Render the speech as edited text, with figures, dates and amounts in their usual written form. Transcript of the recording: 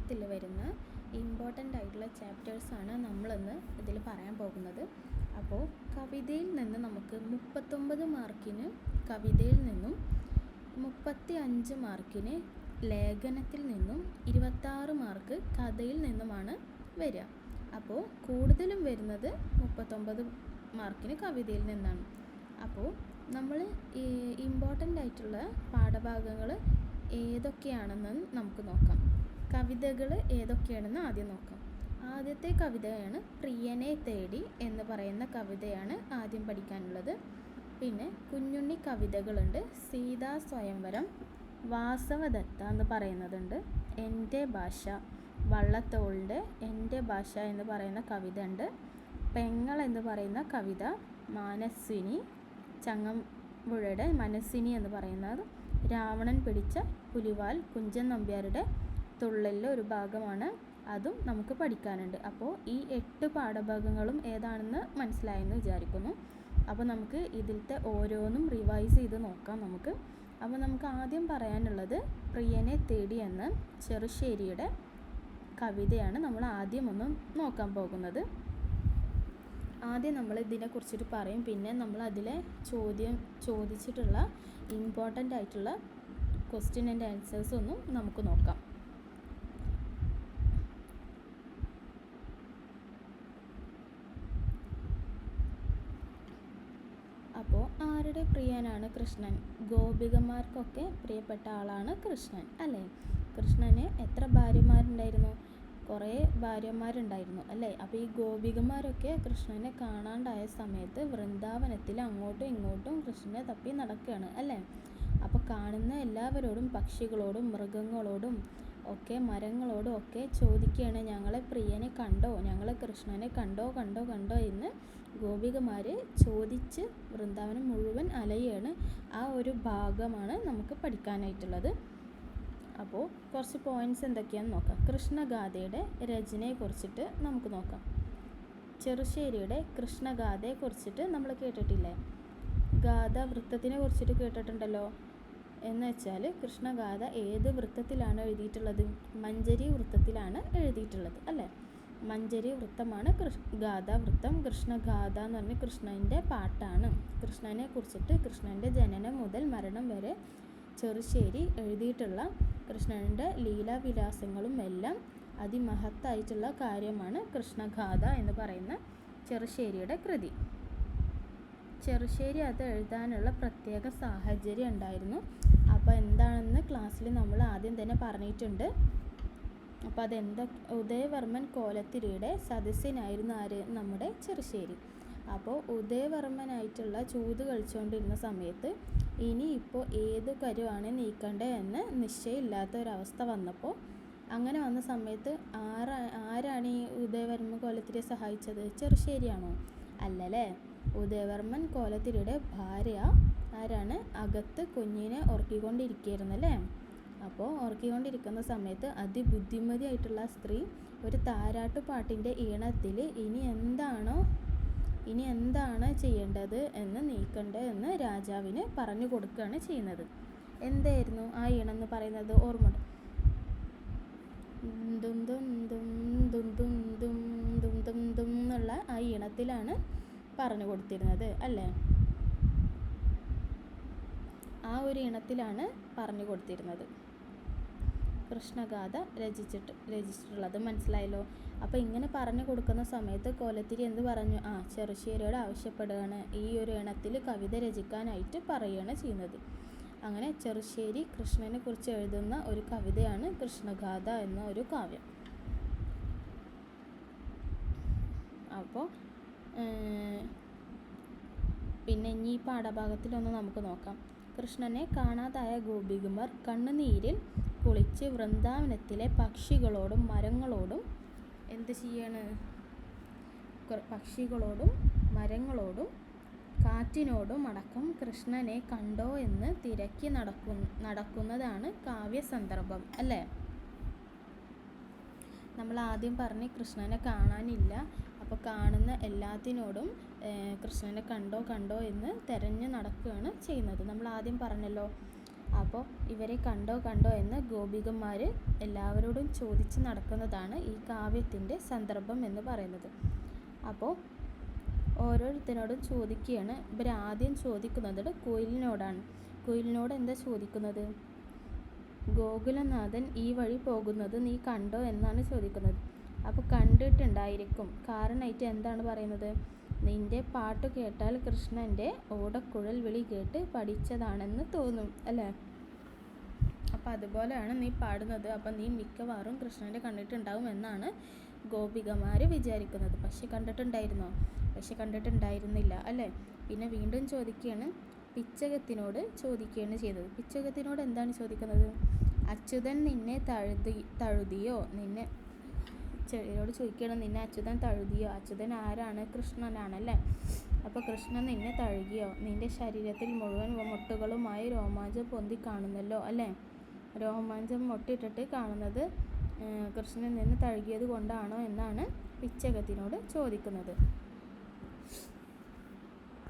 പാഠഭാഗത്തിൽ വരുന്ന ഇമ്പോർട്ടൻ്റ് ആയിട്ടുള്ള ചാപ്റ്റേഴ്സാണ് നമ്മളിന്ന് ഇതിൽ പറയാൻ പോകുന്നത്. അപ്പോൾ കവിതയിൽ നിന്ന് നമുക്ക് 39 മാർക്കിന് കവിതയിൽ നിന്നും, 35 മാർക്കിന് ലേഖനത്തിൽ നിന്നും, 26 മാർക്ക് കഥയിൽ നിന്നുമാണ് വരിക. അപ്പോൾ കൂടുതലും വരുന്നത് 39 മാർക്കിന് കവിതയിൽ നിന്നാണ്. അപ്പോൾ നമ്മൾ ഇമ്പോർട്ടൻ്റ് ആയിട്ടുള്ള പാഠഭാഗങ്ങൾ ഏതൊക്കെയാണെന്ന് നമുക്ക് നോക്കാം. കവിതകൾ ഏതൊക്കെയാണെന്ന് ആദ്യം നോക്കാം. ആദ്യത്തെ കവിതയാണ് പ്രിയനെ തേടി എന്ന് പറയുന്ന കവിതയാണ് ആദ്യം പഠിക്കാനുള്ളത്. പിന്നെ കുഞ്ഞുണ്ണി കവിതകളുണ്ട്. സീതാ സ്വയംവരം, വാസവദത്ത എന്ന് പറയുന്നതുണ്ട്. എൻ്റെ ഭാഷ, വള്ളത്തോളിൻ്റെ എൻ്റെ ഭാഷ എന്ന് പറയുന്ന കവിത ഉണ്ട്. പെങ്ങൾ എന്ന് പറയുന്ന കവിത, മാനസിനി, ചങ്ങമ്പുഴയുടെ മനസ്സിനി എന്ന് പറയുന്നത്, രാവണൻ പിടിച്ച പുലിവാൽ കുഞ്ചൻ നമ്പ്യാരുടെ തുള്ളലിലെ ഒരു ഭാഗമാണ്. അതും നമുക്ക് പഠിക്കാനുണ്ട്. അപ്പോൾ ഈ 8 പാഠഭാഗങ്ങളും ഏതാണെന്ന് മനസ്സിലായെന്ന് വിചാരിക്കുന്നു. അപ്പോൾ നമുക്ക് ഇതിലത്തെ ഓരോന്നും റിവൈസ് ചെയ്ത് നോക്കാം നമുക്ക്. അപ്പോൾ നമുക്ക് ആദ്യം പറയാനുള്ളത് പ്രിയനെ തേടി എന്ന ചെറുശ്ശേരിയുടെ കവിതയാണ് നമ്മൾ ആദ്യം ഒന്ന് നോക്കാൻ പോകുന്നത്. ആദ്യം നമ്മൾ ഇതിനെക്കുറിച്ചിട്ട് പറയും, പിന്നെ നമ്മൾ അതിലെ ചോദിച്ചിട്ടുള്ള ഇമ്പോർട്ടൻ്റ് ആയിട്ടുള്ള ക്വസ്റ്റ്യൻ ആൻഡ് ആൻസേഴ്സ് ഒന്നും നമുക്ക് നോക്കാം. അപ്പോൾ ആരുടെ പ്രിയനാണ് കൃഷ്ണൻ? ഗോപികമാർക്കൊക്കെ പ്രിയപ്പെട്ട ആളാണ് കൃഷ്ണൻ, അല്ലേ? കൃഷ്ണന് എത്ര ഭാര്യമാരുണ്ടായിരുന്നു? കുറേ ഭാര്യമാരുണ്ടായിരുന്നു, അല്ലേ? അപ്പോൾ ഈ ഗോപികമാരൊക്കെ കൃഷ്ണനെ കാണാണ്ടായ സമയത്ത് വൃന്ദാവനത്തിൽ അങ്ങോട്ടും ഇങ്ങോട്ടും കൃഷ്ണനെ തപ്പി നടക്കുകയാണ്, അല്ലേ? അപ്പോൾ കാണുന്ന എല്ലാവരോടും, പക്ഷികളോടും മൃഗങ്ങളോടും ഒക്കെ മരങ്ങളോടും ഒക്കെ ചോദിക്കുകയാണ്, ഞങ്ങളെ പ്രിയനെ കണ്ടോ, ഞങ്ങളെ കൃഷ്ണനെ കണ്ടോ കണ്ടോ കണ്ടോ എന്ന് ഗോപികമാർ ചോദിച്ച് വൃന്ദാവനം മുഴുവൻ അലയാണ്. ആ ഒരു ഭാഗമാണ് നമുക്ക് പഠിക്കാനായിട്ടുള്ളത്. അപ്പോൾ കുറച്ച് പോയിൻറ്റ്സ് എന്തൊക്കെയാണെന്ന് നോക്കാം. കൃഷ്ണഗാഥയുടെ രചനയെക്കുറിച്ചിട്ട് നമുക്ക് നോക്കാം. ചെറുശ്ശേരിയുടെ കൃഷ്ണഗാഥയെക്കുറിച്ചിട്ട് നമ്മൾ കേട്ടിട്ടില്ലേ? ഗാഥ വൃത്തത്തിനെ കുറിച്ചിട്ട് കേട്ടിട്ടുണ്ടല്ലോ. എന്ന് വെച്ചാൽ കൃഷ്ണഗാഥ ഏത് വൃത്തത്തിലാണ് എഴുതിയിട്ടുള്ളത്? മഞ്ചരി വൃത്തത്തിലാണ് എഴുതിയിട്ടുള്ളത്, അല്ലേ? മഞ്ചരി വൃത്തമാണ് ഗാഥാ വൃത്തം. കൃഷ്ണഗാഥ എന്ന് പറഞ്ഞാൽ കൃഷ്ണൻ്റെ പാട്ടാണ്. കൃഷ്ണനെ കുറിച്ചിട്ട് കൃഷ്ണൻ്റെ ജനനം മുതൽ മരണം വരെ ചെറുശ്ശേരി എഴുതിയിട്ടുള്ള കൃഷ്ണൻ്റെ ലീലാവിലാസങ്ങളും എല്ലാം അതിമഹത്തായിട്ടുള്ള കാര്യമാണ് കൃഷ്ണഗാഥ എന്ന് പറയുന്ന ചെറുശ്ശേരിയുടെ കൃതി. ചെറുശ്ശേരി അത് എഴുതാനുള്ള പ്രത്യേക സാഹചര്യം ഉണ്ടായിരുന്നു. അപ്പോൾ എന്താണെന്ന് ക്ലാസ്സിൽ നമ്മൾ ആദ്യം തന്നെ പറഞ്ഞിട്ടുണ്ട്. അപ്പോൾ ഉദയവർമ്മൻ കോലത്തിരിയുടെ സദസ്യനായിരുന്നു ആര്? നമ്മുടെ ചെറുശ്ശേരി. അപ്പോൾ ഉദയവർമ്മനായിട്ടുള്ള ചൂത് കളിച്ചുകൊണ്ടിരുന്ന സമയത്ത് ഇനിയിപ്പോൾ ഏത് കരുവാണ് നീക്കേണ്ടത് എന്ന് നിശ്ചയമില്ലാത്ത ഒരവസ്ഥ വന്നപ്പോൾ, അങ്ങനെ വന്ന സമയത്ത് ആരാണ് ഈ ഉദയവർമ്മൻ കോലത്തിരിയെ സഹായിച്ചത്? ചെറുശ്ശേരിയാണോ? അല്ലല്ലേ. ഉദയവർമ്മൻ കോലത്തിരിയുടെ ഭാര്യ ആരാണ്? അകത്ത് കുഞ്ഞിനെ ഉറക്കിക്കൊണ്ടിരിക്കുകയായിരുന്നല്ലേ. അപ്പോൾ ഉറക്കിക്കൊണ്ടിരിക്കുന്ന സമയത്ത് അതിബുദ്ധിമതിയായിട്ടുള്ള സ്ത്രീ ഒരു താരാട്ടുപാട്ടിൻ്റെ ഈണത്തിൽ ഇനി എന്താണ് ചെയ്യേണ്ടത് എന്ന് നീക്കേണ്ടത് എന്ന് രാജാവിന് പറഞ്ഞു കൊടുക്കുകയാണ് ചെയ്യുന്നത്. എന്തായിരുന്നു ആ ഈണം എന്ന് പറയുന്നത്? ഓർമ്മ ദും ദും ദും ദും ദും ദും ദും ദും ദും എന്നുള്ള ആ ഈണത്തിലാണ് പറഞ്ഞു കൊടുത്തിരുന്നത്, അല്ലേ? ആ ഒരു ഈണത്തിലാണ് പറഞ്ഞു കൊടുത്തിരുന്നത് കൃഷ്ണഗാഥ രചിച്ചിട്ടുള്ളത്. മനസ്സിലായല്ലോ. അപ്പോൾ ഇങ്ങനെ പറഞ്ഞു കൊടുക്കുന്ന സമയത്ത് കോലത്തിരി എന്ത് പറഞ്ഞു? ചെറുശ്ശേരിയോട് ആവശ്യപ്പെടുകയാണ്, ഈ ഒരു ഈണത്തിൽ കവിത രചിക്കാനായിട്ട് പറയുകയാണ് ചെയ്യുന്നത്. അങ്ങനെ ചെറുശ്ശേരി കൃഷ്ണനെ കുറിച്ച് എഴുതുന്ന ഒരു കവിതയാണ് കൃഷ്ണഗാഥ എന്ന ഒരു കാവ്യം. അപ്പോൾ പിന്നെ ഇനി ഈ പാഠഭാഗത്തിലൊന്ന് നമുക്ക് നോക്കാം. കൃഷ്ണനെ കാണാതായ ഗോപികമാർ കണ്ണുനീരിൽ കുളിച്ച് വൃന്ദാവനത്തിലെ പക്ഷികളോടും മരങ്ങളോടും എന്ത് ചെയ്യാണ്? പക്ഷികളോടും മരങ്ങളോടും കാറ്റിനോടും അടക്കം കൃഷ്ണനെ കണ്ടോ എന്ന് തിരക്കി നടക്കുന്നതാണ് കാവ്യസന്ദർഭം, അല്ലേ? നമ്മൾ ആദ്യം പറഞ്ഞ് കൃഷ്ണനെ കാണാനില്ല. അപ്പോൾ കാണുന്ന എല്ലാത്തിനോടും കൃഷ്ണനെ കണ്ടോ എന്ന് തിരഞ്ഞ് നടക്കുകയാണ് ചെയ്യുന്നത്. നമ്മൾ ആദ്യം പറഞ്ഞല്ലോ, അപ്പോൾ ഇവരെ കണ്ടോ എന്ന് ഗോപികമാർ എല്ലാവരോടും ചോദിച്ച് നടക്കുന്നതാണ് ഈ കാവ്യത്തിൻ്റെ സന്ദർഭം എന്ന് പറയുന്നത്. അപ്പോൾ ഓരോരുത്തരോടും ചോദിക്കുകയാണ്. ഇവരാദ്യം ചോദിക്കുന്നത് കുയിലിനോടാണ്. കുയിലിനോട് എന്താ ചോദിക്കുന്നത്? ഗോകുലനാഥൻ ഈ വഴി പോകുന്നത് നീ കണ്ടോ എന്നാണ് ചോദിക്കുന്നത്. അപ്പോൾ കണ്ടിട്ടുണ്ടായിരിക്കും. കാരണമായിട്ട് എന്താണ് പറയുന്നത്? നിൻ്റെ പാട്ട് കേട്ടാൽ കൃഷ്ണൻ്റെ ഓടക്കുഴൽ വിളി കേട്ട് പഠിച്ചതാണെന്ന് തോന്നും അല്ലേ? അപ്പോൾ അതുപോലെയാണ് നീ പാടുന്നത്. അപ്പം നീ മിക്കവാറും കൃഷ്ണൻ്റെ കണ്ടിട്ടുണ്ടാവും എന്നാണ് ഗോപികമാർ വിചാരിക്കുന്നത്. പക്ഷെ കണ്ടിട്ടുണ്ടായിരുന്നോ? പക്ഷെ കണ്ടിട്ടുണ്ടായിരുന്നില്ല അല്ലേ? പിന്നെ വീണ്ടും ചോദിക്കുകയാണ്, പിച്ചകത്തിനോട് ചോദിക്കുകയാണ് ചെയ്തത്. പിച്ചകത്തിനോട് എന്താണ് ചോദിക്കുന്നത്? അച്യുതൻ നിന്നെ തഴുതിയോ? ചെടിയോട് ചോദിക്കുകയാണ്, നിന്നെ അച്യുതൻ തഴുതിയോ? അച്യുതൻ ആരാണ്? കൃഷ്ണനാണല്ലേ? അപ്പോൾ കൃഷ്ണൻ നിന്നെ തഴുകിയോ? നിൻ്റെ ശരീരത്തിൽ മുഴുവൻ മുട്ടുകളുമായി രോമാഞ്ചം പൊന്തി കാണുന്നല്ലോ അല്ലേ? രോമാഞ്ചം മുട്ടിട്ടിട്ട് കാണുന്നത് കൃഷ്ണൻ നിന്ന് തഴുകിയത് കൊണ്ടാണോ എന്നാണ് പിച്ചകത്തിനോട് ചോദിക്കുന്നത്.